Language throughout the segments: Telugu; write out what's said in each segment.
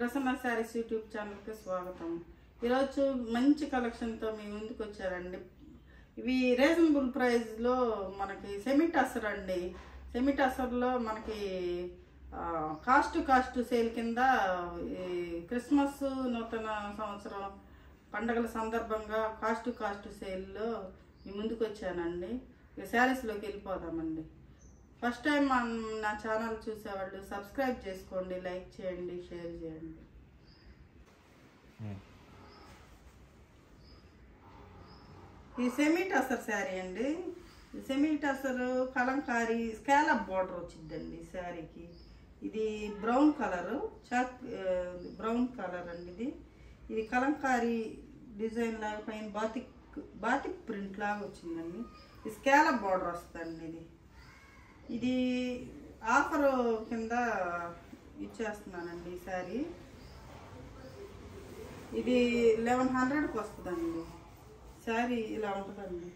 ప్రసన్న శారీస్ యూట్యూబ్ ఛానల్కి స్వాగతం. ఈరోజు మంచి కలెక్షన్తో మీ ముందుకు వచ్చారండి. ఇవి రీజనబుల్ ప్రైస్లో మనకి సెమీ టసర్ అండి. సెమీ టసర్లో మనకి కాస్ట్ సేల్ కింద క్రిస్మస్ నూతన సంవత్సరం పండగల సందర్భంగా కాస్ట్ సేల్లో మీ ముందుకు వచ్చానండి. ఇక శారీస్లోకి వెళ్ళిపోదామండి. ఫస్ట్ టైం నా ఛానల్ చూసేవాళ్ళు సబ్స్క్రైబ్ చేసుకోండి, లైక్ చేయండి, షేర్ చేయండి. ఈ సెమీ టసర్ శారీ అండి. Semi tussar Kalamkari scallop border వచ్చిందండి ఈ శారీకి. ఇది brown colour, chalk brown colour అండి. ఇది కలంకారీ డిజైన్ లాగా పైన బాతిక్ ప్రింట్ లాగా వచ్చిందండి. ఈ స్కాలప్ బార్డర్ వస్తుందండి. ఇది ఆఫర్ కింద ఇచ్చేస్తున్నానండి ఈ శారీ. ఇది 1100కి వస్తుందండి. శారీ ఇలా ఉంటుందండి.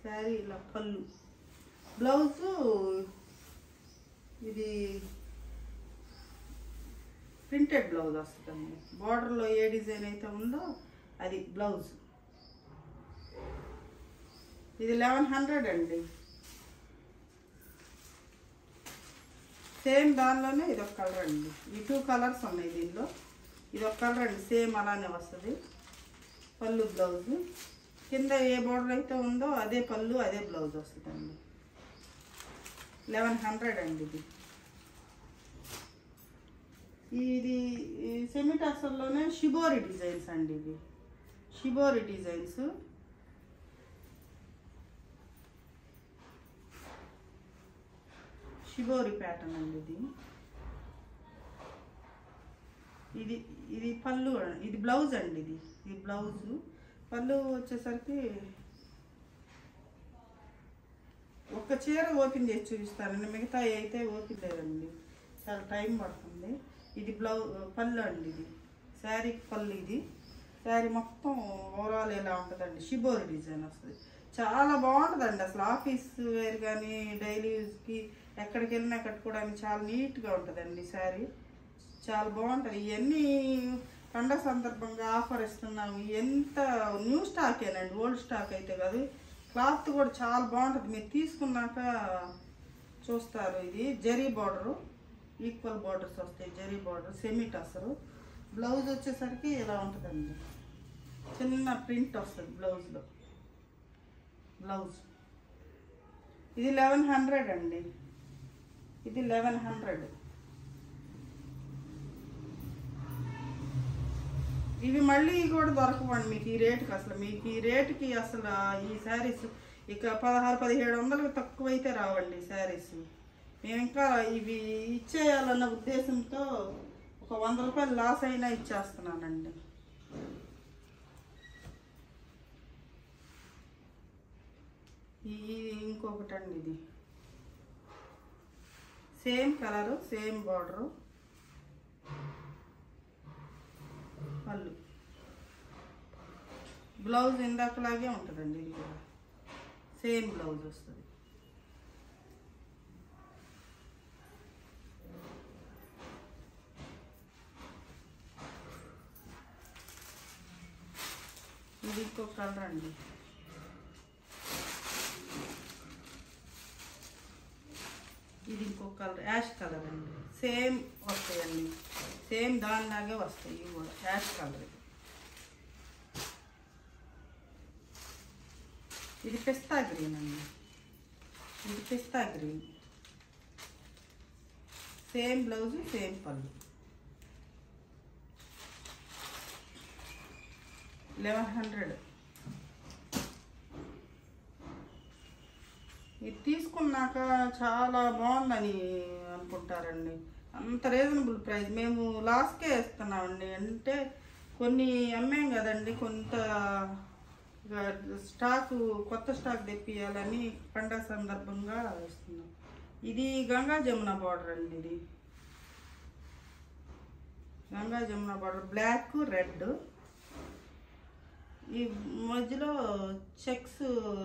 శారీ ఇలా పళ్ళు, బ్లౌజు ఇది ప్రింటెడ్ బ్లౌజ్ వస్తుందండి. బార్డర్లో ఏ డిజైన్ అయితే ఉందో అది బ్లౌజ్. ఇది 1100 అండి. సేమ్ దానిలోనే ఇదొక కలర్ అండి. ఈ 2 కలర్స్ ఉన్నాయి దీనిలో. ఇదొక కలర్ అండి, సేమ్ అలానే వస్తుంది. పళ్ళు బ్లౌజు కింద ఏ బార్డర్ అయితే ఉందో అదే పళ్ళు అదే బ్లౌజ్ వస్తుందండి. 1100 అండి. ఇది సెమీ టసర్లోనే షిబోరి డిజైన్స్ అండి. ఇది షిబోరి డిజైన్స్. షిబోరి ప్యాటర్న్ అండి. ఇది పళ్ళు, ఇది బ్లౌజ్ అండి. ఇది బ్లౌజు. పళ్ళు వచ్చేసరికి ఒక చీర ఓపెన్ చేసి చూపిస్తానండి, మిగతా అయితే ఓపెన్ లేదండి, చాలా టైం పడుతుంది. ఇది పళ్ళు అండి. ఇది శారీకి పళ్ళు. ఇది శారీ మొత్తం ఓవరాల్ ఇలా ఉంటుందండి. షిబోరి డిజైన్ వస్తుంది. చాలా బాగుంటుందండి. అసలు ఆఫీస్ వేర్ కానీ డైలీ యూజ్కి ఎక్కడికి వెళ్ళినా కట్టుకోవడానికి చాలా నీట్గా ఉంటుందండి శారీ. చాలా బాగుంటుంది. ఇవన్నీ పండగ సందర్భంగా ఆఫర్ ఇస్తున్నాము. ఎంత న్యూ స్టాకేనండి, ఓల్డ్ స్టాక్ అయితే కాదు. క్లాత్ కూడా చాలా బాగుంటుంది, మీరు తీసుకున్నాక చూస్తారు. ఇది జరీ బార్డరు, ఈక్వల్ బార్డర్స్ వస్తాయి. Zari border, semi టసరు. బ్లౌజ్ వచ్చేసరికి ఇలా ఉంటుందండి. చిన్న ప్రింట్ వస్తుంది బ్లౌజ్లో. బ్లౌజ్ ఇది 1100 అండి. ఇది 1100. ఇవి మళ్ళీ కూడా దొరకవండి మీకు ఈ రేటుకి. అసలు మీకు ఈ రేటుకి అసలు ఈ శారీస్ ఇక 1600-1700 తక్కువైతే రావండి ఈ శారీస్. మేము ఇంకా ఇవి ఇచ్చేయాలన్న ఉద్దేశంతో ఒక 100 రూపాయలు లాస్ అయినా ఇచ్చేస్తున్నానండి. ఇది ఇంకొకటి అండి. ఇది సేమ్ కలరు, సేమ్ బార్డరు, పళ్ళు, బ్లౌజ్ ఇందాకలాగే ఉంటుందండి. ఇది కూడా సేమ్ బ్లౌజ్ వస్తుంది. ఇది ఇంకొక కలర్ అండి. ఇది ఇంకొక కలర్, యాష్ కలర్ అండి. సేమ్ వస్తాయండి, సేమ్ దానిలాగే వస్తాయి. ఇవి కూడా యాష్ కలర్. ఇది పిస్తా గ్రీన్ అండి. ఇది పిస్తా గ్రీన్. సేమ్ బ్లౌజ్, సేమ్ పళ్ళు. 1100. ఇది తీసుకున్నాక చాలా బాగుందని అనుకుంటారండి. అంత రీజనబుల్ ప్రైస్. మేము లాస్కే ఇస్తున్నామండి. అంటే కొన్ని అమ్మాం కదండి, కొంత స్టాకు, కొత్త స్టాక్ తెప్పియాలని పండగ సందర్భంగా ఇస్తున్నాం. ఇది గంగా జమున బార్డర్ అండి. ఇది Ganga Jamuna border, black red. ఈ మధ్యలో చెక్స్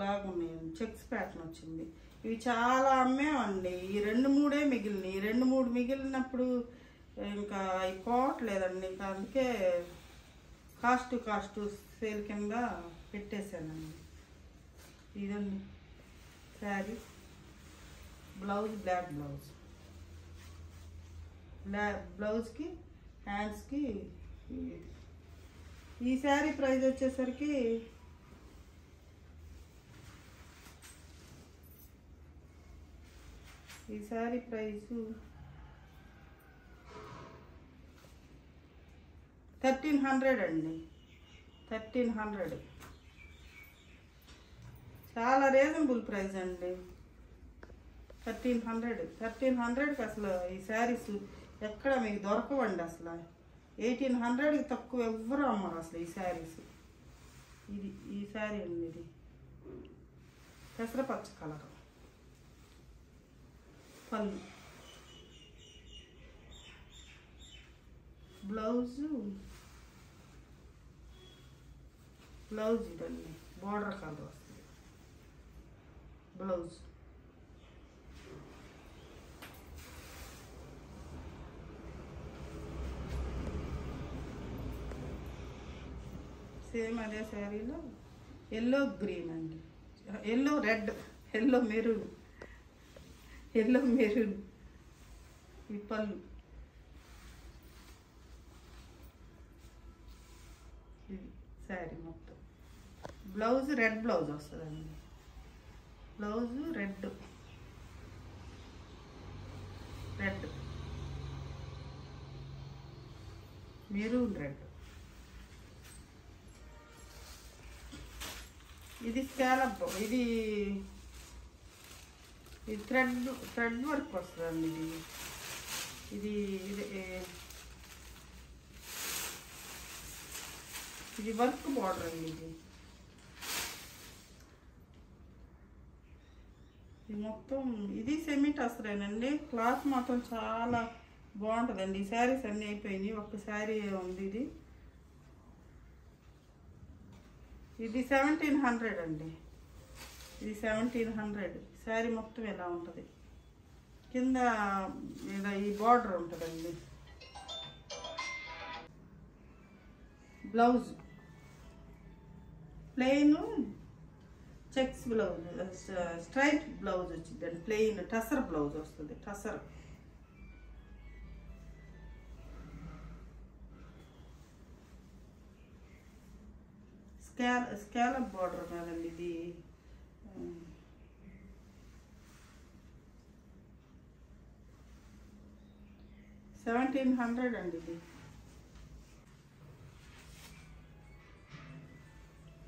లాగా ఉన్నాయండి, చెక్స్ ప్యాటర్న్ వచ్చింది. ఇవి చాలా అమ్మేమండి. ఈ 2-3 మిగిలినాయి. ఈ 2-3 మిగిలినప్పుడు ఇంకా అవి పోవట్లేదండి. ఇంకా అందుకే కాస్ట్ సేల్ కింద పెట్టేశానండి. ఇదండి శారీ. Blouse black blouse. బ్లౌజ్కి హ్యాండ్స్కి. ఈ శారీ ప్రైస్ వచ్చేసరికి ఈ శారీ ప్రైసు 1300 అండి. 1300 చాలా రీజనబుల్ ప్రైస్ అండి. 1300కి అసలు ఈ శారీస్ ఎక్కడ మీకు దొరకవండి. అసలు 1800కి తక్కువ ఎవ్వరు అమ్మరు అసలు ఈ శారీస్. ఈ శారీ అండి. ఇది పెసరపచ్చ కలర్. పళ్ళు, బ్లౌజ్ ఇదండి బోర్డర్ కలర్ వస్తుంది బ్లౌజ్. సేమ్ అదే శారీలో ఎల్లో గ్రీన్ అండి, ఎల్లో రెడ్, ఎల్లో మెరూన్ ఈ పళ్ళు. ఇది శారీ మొత్తం. బ్లౌజ్ రెడ్ బ్లౌజ్ వస్తుందండి. Blouse red maroon red. ఇది స్కాలప్. ఇది థ్రెడ్ వర్క్ వస్తుందండి. ఇది వర్క్ బార్డర్ అండి. ఇది మొత్తం ఇది సెమీ టసరేనండి. క్లాత్ మాత్రం చాలా బాగుంటుందండి. ఈ శారీస్ అన్నీ అయిపోయినాయి, ఒక్క శారీ ఉంది. ఇది 1700 అండి. ఇది 1700. శారీ మొత్తం ఎలా ఉంటుంది, కింద ఈ బార్డర్ ఉంటుందండి. Blouse plain checks blouse, stripe blouse వచ్చిందండి. ప్లెయిన్ టసర్ బ్లౌజ్ వస్తుంది. టసర్ స్కాలప్ బార్డర్ కాదండి. ఇది 1700 అండి.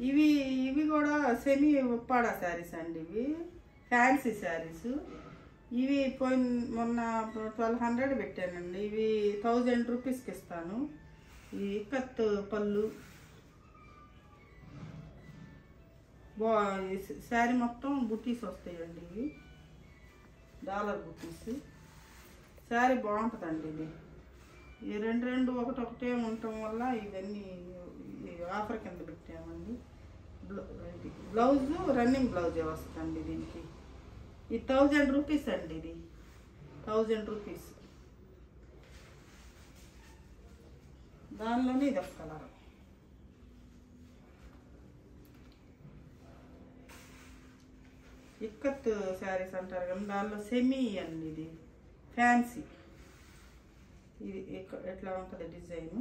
ఇవి కూడా సెమీ ఉప్పాడ శారీస్ అండి. ఇవి ఫ్యాన్సీ శారీస్. ఇవి మొన్న 1200 పెట్టానండి. ఇవి 1000 రూపీస్కి ఇస్తాను. ఈ ఇక్కత్ పళ్ళు. శారీ మొత్తం బుట్టీస్ వస్తాయండి. ఇవి డాలర్ బుట్టీస్. శారీ బాగుంటుందండి. ఈ రెండు ఒకటే ఉండటం వల్ల ఇవన్నీ ఆఫర్ కింద పెట్టామండి. బ్లౌజ్ రన్నింగ్ బ్లౌజే వస్తుందండి దీనికి. ఇది 1000 రూపీస్ అండి. ఇది 1000 రూపీస్. దానిలోనే ఇది ఒక కలర్. ఇక్కత్ శారీస్ అంటారు కదా, దానిలో సెమీ అండి. ఇది ఫ్యాన్సీ. ఇది ఎట్లా ఉంటుంది డిజైను.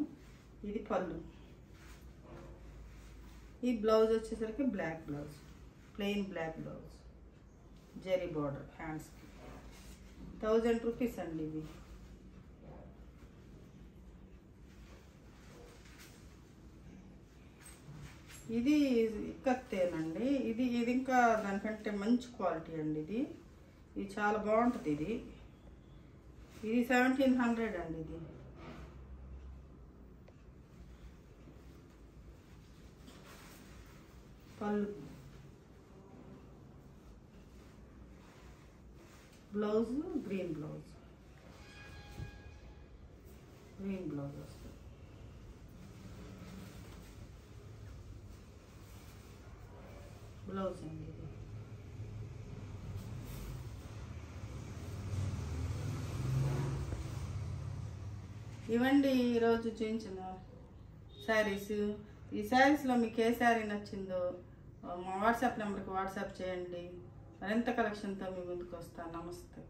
ఇది పళ్ళు. ఈ బ్లౌజ్ వచ్చేసరికి black blouse, plain black blouse, zari border హ్యాండ్స్కి. 1000 రూపీస్ అండి. ఇది ఇక్కత్తేనండి. ఇది ఇంకా దానికంటే మంచి క్వాలిటీ అండి. ఇది చాలా బాగుంటుంది. ఇది 1700 అండి. ఇది పళ్ళు, బ్లౌజ్ గ్రీన్ బ్లౌజ్ వస్తుంది. బ్లౌజ్ అండి. ఇది ఇవ్వండి ఈరోజు చూపించిన శారీస్. ఈ శారీస్లో మీకు ఏ శారీ నచ్చిందో మా వాట్సాప్ నెంబర్కి వాట్సాప్ చేయండి. మరింత కలెక్షన్తో మీ ముందుకు వస్తాను. నమస్తే.